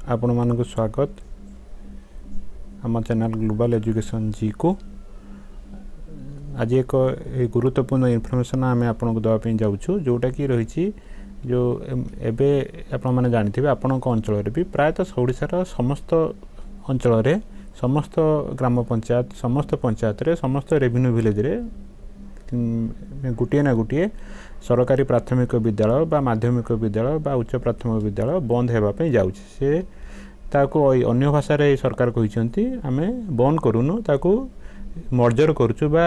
आपण मानक स्वागत आम चैनल ग्लोबल एजुकेशन जी को आज एक गुरुत्वपूर्ण इनफॉरमेशन आम आपको देवाई जाऊँ जोटा कि रही जो एबे आपण मैंने जानते आपण अंचल भी प्रायतः ओडिशार समस्त अंचल समस्त ग्राम पंचायत समस्त पंचायत रे समस्त रेवेन्यू विलेज रे गोटे ना गोटे सरकारी प्राथमिक विद्यालय बा माध्यमिक विद्यालय बा उच्च प्राथमिक विद्यालय बंद होगापी जाऊँचे ताको अन्य भाषा रे सरकार कहते आमे बंद करूनु ताको मर्जर करूँ बा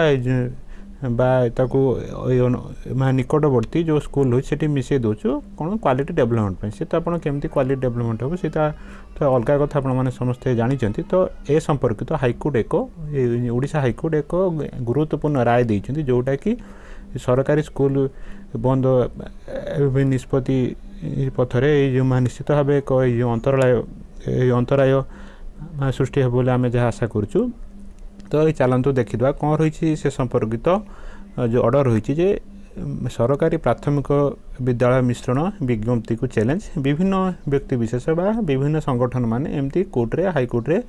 निकटवर्ती जो स्कूल हो मिसई दूचु कौन क्वालिटी डेवलपमेंट पे से तो आप केमती क्वालिटी डेवलपमेंट हो सीटा तो अलग कथा आप समस्ते जानते तो ए संपर्कित तो हाईकोर्ट एक ओडिशा हाईकोर्ट एक गुरुत्वपूर्ण राय देइछन्ति जोटा कि सरकारी स्कूल बंद निष्पत्ति पथरे जो निश्चित भाव एक अंतराय सृष्टि हे बोले आम जहाँ आशा करूँ तो चलतु देखा कौन रही से संपर्कित जो ऑर्डर रही जे सरकारी प्राथमिक विद्यालय मिश्रण विज्ञप्ति को चैलेंज विभिन्न व्यक्ति विशेष बा विभिन्न संगठन माने एमती कोर्ट रे हाईकोर्ट रे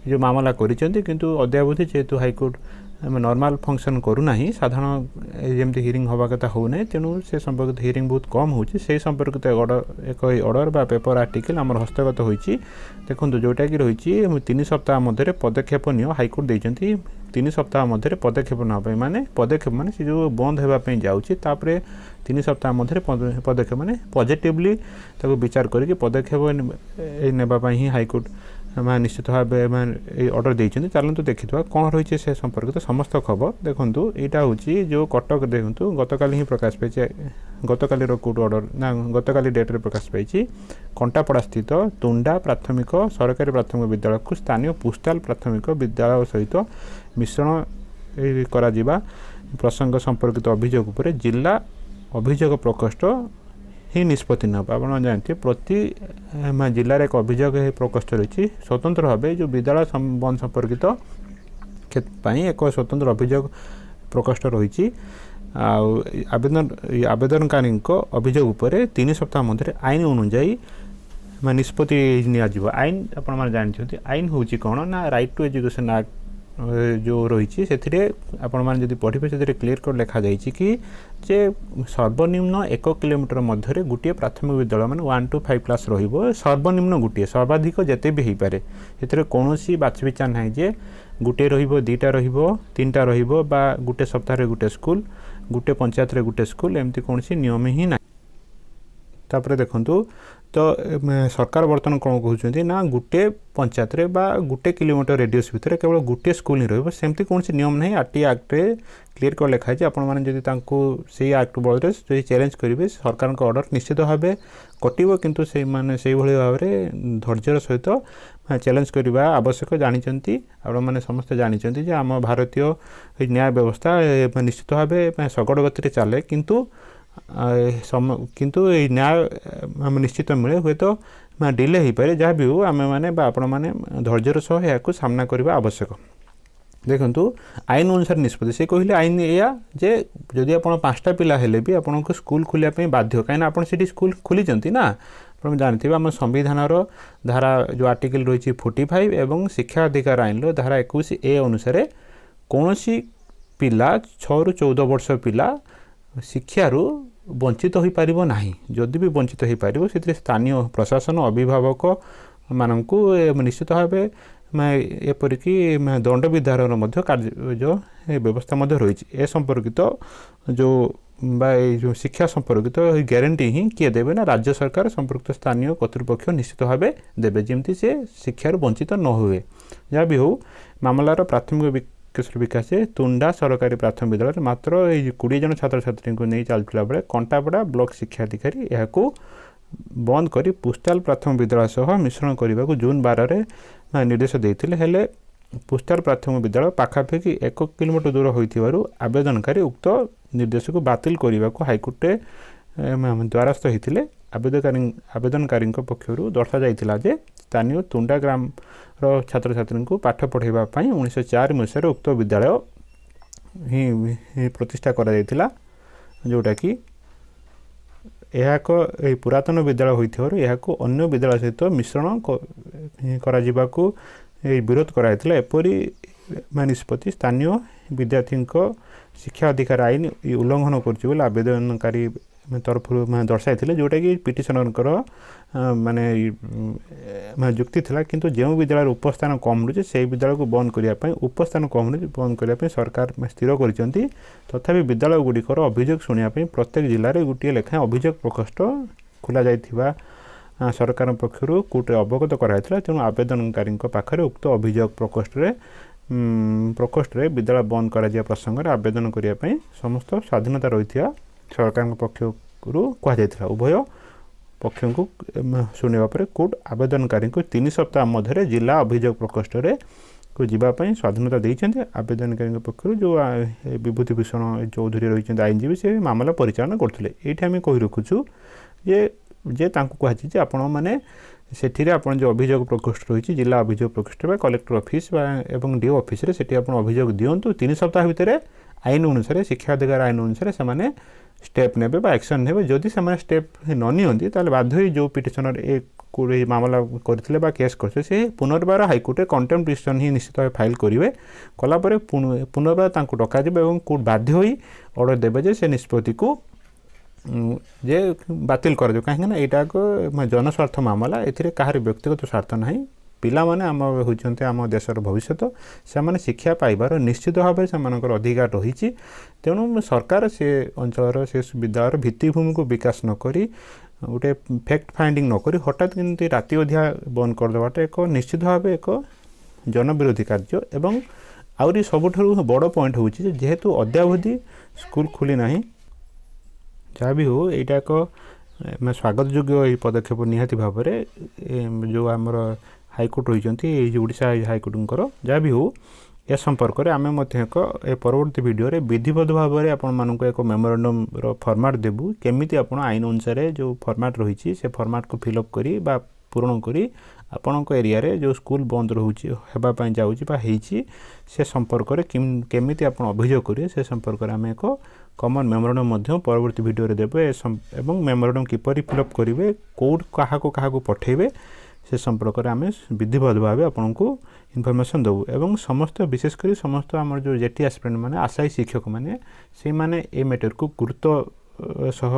जो मामला करिसेंती किंतु अद्यावधि जेहेतु हाईकोर्ट नॉर्मल फंक्शन करूना साधारण जमती हियरिंग हवा कथा हो ना तेणु से संपर्कित हियरिंग बहुत कम होची से संपर्कित एक ऑर्डर बा पेपर आर्टिकल आमर हस्तगत होईची देखंतु जोटा कि रही 3 सप्ताह मध्य पदक्षेप नियो हाईकोर्ट देइचंती 3 सप्ताह मध्य पदक्षेप ना माने पदक्षेप माने से जो बंद होगा जाऊँगी तापर 3 सप्ताह मध्य पदक्षेप माने पॉजिटिवली ताको विचार करके पदक्षेप नेबापी ही हाईकोर्ट निश्चित भाव ऑर्डर देइछन्ति चलतु देखिथवा कौन रही से संपर्कित समस्त खबर देखंतु एटा होची जो कटक देखंतु गतकाली ही प्रकाश पाई गतकाली कोर्ट ऑर्डर ना गतकाली डेट रे प्रकाश पाई कंटापड़ा स्थित तुंडा प्राथमिक सरकारी प्राथमिक विद्यालय को स्थानीय पोस्टाल प्राथमिक विद्यालय सहित मिश्रण करा जिबा प्रसंग संपर्कित अभियोग उपरे जिला अभियोग प्रकोष्ठ ही निष्पत्ति ना आप जानते प्रति जिलार एक अभियोग प्रकोष्ठ रही स्वतंत्र भाव जो विद्यालय बंद संपर्कित एक स्वतंत्र अभियोग प्रकोष्ठ रही आवेदनकारी अभियोग उपर 3 सप्ताह मध्य आईन अनुजाई निष्पत्ति नियाजिबो आईन आपण जानते आईन हूँ कौन ना राइट टू एजुकेशन एक्ट जो रही से पढ़े से क्लियर कट लिखा जाइए कि जे सर्वनिम्न 1 किलोमीटर मध्य गोटे प्राथमिक विद्यालय मैंने 1 to 5 क्लास सर्वनिम्न गोटे सर्वाधिक जिते भी हो पारे से कौन बाछ विचार ना जे गोटे रईटा तीनटा बा गोटे सप्ताह गोटे स्कूल गोटे पंचायत रे गोटे स्कूल एमती कौन नियम ही ना तापर देखंतु तो सरकार बर्तमान कौन कहते ना गोटे पंचायत रे बा गोटे किलोमीटर रेडियस भितर केवल गोटे स्कूल ही रमती कौन नियम ना आरटी एक्ट रे क्लियर कर लिखाई आपड़ी एक्ट बल जो चैलेंज करेंगे सरकार ऑर्डर निश्चित भाव कटो किंतु से माने से भाव में धैर्यर सहित चैलेंज करने आवश्यक जानते आपने समस्ते जानते आम भारतीय न्याय व्यवस्था निश्चित भाव सगड़ गति चले किंतु न्याय आम निश्चित मिले हुए तो डिले हो पाए जहाँ भी हो आम मैंने आपण मैंने धैर्यर सह या सामना करने आवश्यक देखंतु आईन अनुसार निष्पत्ति से कहले आईन या जे जदि आप 5टा पिला हेले भी आपको स्कूल खोलिया बाध्य कहीं आप स्कूल खोली ना आप जानते आम संविधान धारा जो आर्टिकल रही 45 एवं शिक्षा अधिकार आईन धारा 21A अनुसार कौन पिला 6 ରୁ 14 वर्ष पिला शिक्षारू वंचित हो पार ना जदि भी वंचित हो पार से स्थानीय प्रशासन अभिभावक मानू निश्चित भाव एपरिक दंड विधान कार्य जो व्यवस्था रही ए संपर्कित जो शिक्षा संपर्कित ग्यारंटी ही किए देवे ना राज्य सरकार संपर्कित स्थानीय कर्तृपक्ष निश्चित भाव देवे जमती से शिक्षार वंचित न हुए जहाँ भी हो मामलार प्राथमिक विकास तुंडा सरकारी प्राथमिक विद्यालय मात्र 20 जन छात्र छात्री को नहीं चलता बेले कंटापड़ा ब्लॉक शिक्षा अधिकारी यह बंद करी पोस्टाल प्राथमिक विद्यालय सह मिश्रण करने को जून 12 निर्देश देते हेले पोस्टाल प्राथमिक विद्यालय पाखापाखि 1 किलोमीटर दूर होइथिबारु आवेदनकारी उक्त निर्देश को बातिल करने को हाईकोर्ट द्वारस्थ होते आवेदनकारी पक्षर दर्शा जाइथिला जे स्थानीय तुंडा ग्राम छात्र छात्री को पाठ पढ़ाइवाई 1904 मसीह उक्त विद्यालय ही प्रतिष्ठा करा जोटा कि ଏହା ଏକ ଏହି ପୁରାତନ ବିଦ୍ୟାଳୟ ହୋଇଥିବାରୁ ଏହାକୁ ଅନ୍ୟ ବିଦ୍ୟାଳୟ ସହିତ ମିଶ୍ରଣ କରାଯିବାକୁ ବିରୋଧ କରାଯାଇଥିଲା। ଏପରି ନିଷ୍ପତ୍ତି ସ୍ଥାନୀୟ ବିଦ୍ୟାର୍ଥୀଙ୍କ ଶିକ୍ଷା ଅଧିକାର ଆଇନ ଉଲ୍ଲଂଘନ କରୁଛି ବୋଲି ଆବେଦନକାରୀ ତରଫରୁ ଦର୍ଶାଇଥିଲେ, ଯେଉଁଟାକି ପିଟିସନରଙ୍କର ଯୁକ୍ତି ଥିଲା। କିନ୍ତୁ ଯେଉଁ ବିଦ୍ୟାଳୟର ଉପସ୍ଥାନ କମ୍ ରହୁଛି ସେହି ବିଦ୍ୟାଳୟକୁ ବନ୍ଦ କରିବା ପାଇଁ ଉପସ୍ଥାନ କମ୍ ରହୁଛି ବନ୍ଦ କରିବା ପାଇଁ ସରକାର ସ୍ଥିର କରିଛନ୍ତି। ତଥାପି ବିଦ୍ୟାଳୟଗୁଡ଼ିକର ଅଭିଯୋଗ ଶୁଣିବା ପାଇଁ ପ୍ରତ୍ୟେକ ଜିଲ୍ଲାରେ ଗୋଟିଏ ଲେଖାଏଁ ଅଭିଯୋଗ ପ୍ରକୋଷ୍ଠ ଖୋଲାଯାଇଥିବା ସରକାରଙ୍କ ପକ୍ଷରୁ କୋର୍ଟରେ ଅବଗତ କରାଯାଇଥିଲା। ତେଣୁ ଆବେଦନକାରୀଙ୍କ ପାଖରେ ଉକ୍ତ ଅଭିଯୋଗ ପ୍ରକୋଷ୍ଠରେ ବିଦ୍ୟାଳୟ ବନ୍ଦ କରାଯିବା ପ୍ରସଙ୍ଗରେ ଆବେଦନ କରିବା ପାଇଁ ସମସ୍ତ ସ୍ୱାଧୀନତା ରହିଥିବା ସରକାରଙ୍କ ପକ୍ଷରୁ କୁହାଯାଇଥିଲା। ଉଭୟ ପକ୍ଷଙ୍କୁ ଶୁଣିବା ପରେ କୋର୍ଟ ଆବେଦନକାରୀଙ୍କୁ 3 ସପ୍ତାହ ମଧ୍ୟରେ ଜିଲ୍ଲା ଅଭିଯୋଗ ପ୍ରକୋଷ୍ଠରେ ଯିବା ପାଇଁ ସ୍ୱାଧୀନତା ଦେଇଛନ୍ତି। ଆବେଦନକାରୀଙ୍କ ପକ୍ଷରୁ ଯେଉଁ ବିଭୂତି ଭୂଷଣ ଚୌଧୁରୀ ରହିଛନ୍ତି ଆଇନଜୀବୀ, ସେ ମାମଲା ପରିଚାଳନା କରୁଥିଲେ। ଏଇଠି ଆମେ କହି ରଖୁଛୁ ଯେ ତାଙ୍କୁ କୁହାଯାଇଛି ଯେ ଆପଣମାନେ ସେଥିରେ ଆପଣ ଯେଉଁ ଅଭିଯୋଗ ପ୍ରକୋଷ୍ଠ ରହିଛି ଜିଲ୍ଲା ଅଭିଯୋଗ ପ୍ରକୋଷ୍ଠ ବା କଲେକ୍ଟର ଅଫିସ୍ ଏବଂ ଡିଓ ଅଫିସ୍ରେ ସେଠି ଆପଣ ଅଭିଯୋଗ ଦିଅନ୍ତୁ। 3 ସପ୍ତାହ ଭିତରେ ଆଇନ ଅନୁସାରେ ଶିକ୍ଷା ଅଧିକାର ଆଇନ ଅନୁସାରେ ସେମାନେ ଷ୍ଟେପ୍ ନେବେ ବା ଆକ୍ସନ୍ ନେବେ। ଯଦି ସେମାନେ ଷ୍ଟେପ୍ ନ ନିଅନ୍ତି ତାହେଲେ ବାଧ୍ୟ ହୋଇ ଯେଉଁ ପିଟିସନର ଏ ମାମଲା କରିଥିଲେ ବା କେସ୍ କରିଥିଲେ ସେ ପୁନର୍ବାର ହାଇକୋର୍ଟରେ କଣ୍ଟେମ୍ପ୍ଟ ପିଟିସନ୍ ହିଁ ନିଶ୍ଚିତ ଭାବେ ଫାଇଲ୍ କରିବେ। କଲାପରେ ପୁନର୍ବାର ତାଙ୍କୁ ଡକାଯିବ ଏବଂ କୋର୍ଟ ବାଧ୍ୟ ହୋଇ ଅର୍ଡ଼ର ଦେବେ ଯେ ସେ ନିଷ୍ପତ୍ତିକୁ ବାତିଲ କରାଯିବ। କାହିଁକିନା ଏଇଟା ଏକ ଜନସ୍ୱାର୍ଥ ମାମଲା, ଏଥିରେ କାହାର ବ୍ୟକ୍ତିଗତ ସ୍ୱାର୍ଥ ନାହିଁ। ପିଲାମାନେ ହେଉଛନ୍ତି ଆମ ଦେଶର ଭବିଷ୍ୟତ, ସେମାନେ ଶିକ୍ଷା ପାଇବାର ନିଶ୍ଚିତ ଭାବରେ ସେମାନଙ୍କର ଅଧିକାର ରହିଛି। ତେଣୁ ସରକାର ସେ ଅଞ୍ଚଳର ସେ ବିଦ୍ୟାଳୟର ଭିତ୍ତିଭୂମିକୁ ବିକାଶ ନ କରି ଗୋଟେ ଫ୍ୟାକ୍ଟ ଫାଇଣ୍ଡିଂ ନ କରି ହଠାତ୍ କେମିତି ରାତି ଅଧିଆ ବନ୍ଦ କରିଦେବାଟା ଏକ ନିଶ୍ଚିତ ଭାବେ ଏକ ଜନବିରୋଧୀ କାର୍ଯ୍ୟ। ଏବଂ ଆହୁରି ସବୁଠାରୁ ବଡ଼ ପଏଣ୍ଟ ହେଉଛି ଯେ ଯେହେତୁ ଅଦ୍ୟାବଧି ସ୍କୁଲ ଖୋଲି ନାହିଁ, ଯାହା ବି ହେଉ ଏଇଟା ଏକ ସ୍ୱାଗତ ଯୋଗ୍ୟ ଏହି ପଦକ୍ଷେପ ନିହାତି ଭାବରେ ଯେଉଁ ଆମର ହାଇକୋର୍ଟ ରହିଛନ୍ତି ଏଇ ଯେଉଁ ଓଡ଼ିଶା ହାଇକୋର୍ଟଙ୍କର। ଯାହା ବି ହେଉ ଏ ସମ୍ପର୍କରେ ଆମେ ମଧ୍ୟ ଏ ପରବର୍ତ୍ତୀ ଭିଡ଼ିଓରେ ବିଧିବଦ୍ଧ ଭାବରେ ଆପଣମାନଙ୍କୁ ଏକ ମେମୋରାଣ୍ଡମ୍ର ଫର୍ମାଟ୍ ଦେବୁ। କେମିତି ଆପଣ ଆଇନ ଅନୁସାରେ ଯେଉଁ ଫର୍ମାଟ୍ ରହିଛି ସେ ଫର୍ମାଟ୍କୁ ଫିଲ୍ଅପ୍ କରି ବା ପୂରଣ କରି ଆପଣଙ୍କ ଏରିଆରେ ଯେଉଁ ସ୍କୁଲ ବନ୍ଦ ହେବା ପାଇଁ ଯାଉଛି ବା ହେଇଛି ସେ ସମ୍ପର୍କରେ କେମିତି ଆପଣ ଅଭିଯୋଗ କରିବେ ସେ ସମ୍ପର୍କରେ ଆମେ ଏକ କମନ୍ ମେମୋରାଣ୍ଡମ୍ ମଧ୍ୟ ପରବର୍ତ୍ତୀ ଭିଡ଼ିଓରେ ଦେବେ। ଏବଂ ମେମୋରାଣ୍ଡମ୍ କିପରି ଫିଲ୍ଅପ୍ କରିବେ, କାହାକୁ ପଠାଇବେ ସେ ସମ୍ପର୍କରେ ଆମେ ବିଧିବଦ୍ଧ ଭାବେ ଆପଣଙ୍କୁ ଇନଫର୍ମେସନ୍ ଦେବୁ। ଏବଂ ବିଶେଷ କରି ସମସ୍ତ ଆମର ଯେଉଁ ଜେଟି ଆସ୍ପିରାଣ୍ଟ ମାନେ ଆଶାୟୀ ଶିକ୍ଷକମାନେ ସେଇମାନେ ଏ ମ୍ୟାଟରକୁ ଗୁରୁତ୍ୱ ସହ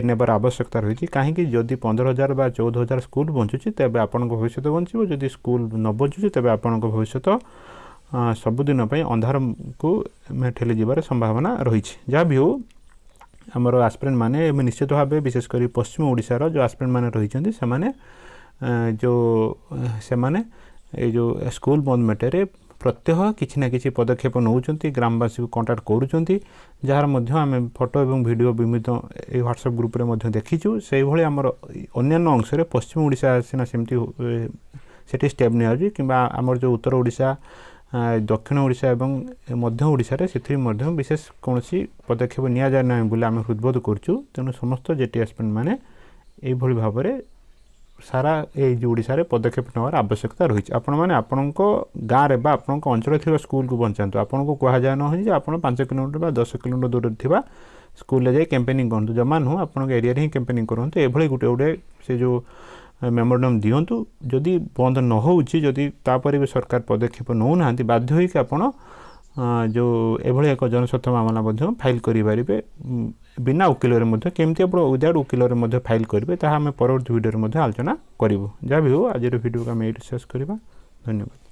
ନେବାର ଆବଶ୍ୟକତା ରହିଛି। କାହିଁକି ଯଦି 15,000 ବା 14,000 ସ୍କୁଲ ବଞ୍ଚୁଛି ତେବେ ଆପଣଙ୍କ ଭବିଷ୍ୟତ ବଞ୍ଚିବ। ଯଦି ସ୍କୁଲ ନ ବଞ୍ଚୁଛି ତେବେ ଆପଣଙ୍କ ଭବିଷ୍ୟତ ସବୁଦିନ ପାଇଁ ଅନ୍ଧାରକୁ ଠେଲି ଯିବାର ସମ୍ଭାବନା ରହିଛି। ଯାହା ବି ହେଉ ଆମର ଆସ୍ପିରାଣ୍ଟ ମାନେ ନିଶ୍ଚିତ ଭାବେ ବିଶେଷ କରି ପଶ୍ଚିମ ଓଡ଼ିଶାର ଯେଉଁ ଆସ୍ପିରାଣ୍ଟ ମାନେ ରହିଛନ୍ତି ସେମାନେ ଏଇ ଯେଉଁ ସ୍କୁଲ ବନ୍ଦ ମ୍ୟାଟରରେ ପ୍ରତ୍ୟହ କିଛି ନା କିଛି ପଦକ୍ଷେପ ନେଉଛନ୍ତି, ଗ୍ରାମବାସୀକୁ କଣ୍ଟାକ୍ଟ କରୁଛନ୍ତି, ଯାହାର ମଧ୍ୟ ଆମେ ଫଟୋ ଏବଂ ଭିଡ଼ିଓ ବିଭିନ୍ନ ଏଇ ହ୍ୱାଟ୍ସଆପ୍ ଗ୍ରୁପ୍ରେ ମଧ୍ୟ ଦେଖିଛୁ। ସେଇଭଳି ଆମର ଅନ୍ୟାନ୍ୟ ଅଂଶରେ ପଶ୍ଚିମ ଓଡ଼ିଶା ସିନା ସେମିତି ସେଠି ଷ୍ଟେପ୍ ନିଆଯାଉଛି, କିମ୍ବା ଆମର ଯେଉଁ ଉତ୍ତର ଓଡ଼ିଶା, ଦକ୍ଷିଣ ଓଡ଼ିଶା ଏବଂ ମଧ୍ୟ ଓଡ଼ିଶାରେ ସେଥିରେ ମଧ୍ୟ ବିଶେଷ କୌଣସି ପଦକ୍ଷେପ ନିଆଯାଏ ନାହିଁ ବୋଲି ଆମେ ହୃଦବୋଧ କରୁଛୁ। ତେଣୁ ସମସ୍ତ ଜେଟି ଆସ୍ପିରାଣ୍ଟ ମାନେ ଏଇଭଳି ଭାବରେ ସାରା ଏଇ ଓଡ଼ିଶାରେ ପଦକ୍ଷେପ ନେବାର ଆବଶ୍ୟକତା ରହିଛି। ଆପଣମାନେ ଆପଣଙ୍କ ଗାଁରେ ବା ଆପଣଙ୍କ ଅଞ୍ଚଳରେ ଥିବା ସ୍କୁଲକୁ ବଞ୍ଚାନ୍ତୁ। ଆପଣଙ୍କୁ କୁହାଯାଏ ନାହିଁ ଯେ ଆପଣ 5 କିଲୋମିଟର ବା 10 କିଲୋମିଟର ଦୂରରେ ଥିବା ସ୍କୁଲରେ ଯାଇ କ୍ୟାମ୍ପେନିଂ କରନ୍ତୁ, ଜମା ନୁହଁ, ଆପଣଙ୍କ ଏରିଆରେ ହିଁ କ୍ୟାମ୍ପେନିଂ କରନ୍ତୁ। ଏଭଳି ଗୋଟେ ସେ ଯେଉଁ ମେମୋରାଣ୍ଡମ୍ ଦିଅନ୍ତୁ। ଯଦି ବନ୍ଦ ନ ହେଉଛି, ଯଦି ତାପରେ ବି ସରକାର ପଦକ୍ଷେପ ନେଉନାହାନ୍ତି, ବାଧ୍ୟ ହୋଇକି ଆପଣ ଏଭଳି ଏକ ଜନସ୍ୱାର୍ଥ ମାମଲା ମଧ୍ୟ ଫାଇଲ୍ କରିପାରିବେ ବିନା ଓକିଲରେ ମଧ୍ୟ। କେମିତି ଆପଣ ୱିଦାଉଟ୍ ଓକିଲରେ ମଧ୍ୟ ଫାଇଲ୍ କରିବେ ତାହା ଆମେ ପରବର୍ତ୍ତୀ ଭିଡ଼ିଓରେ ମଧ୍ୟ ଆଲୋଚନା କରିବୁ। ଯାହା ବି ହେଉ ଆଜିର ଭିଡ଼ିଓକୁ ଆମେ ଏଇଠି ଶେଷ କରିବା। ଧନ୍ୟବାଦ।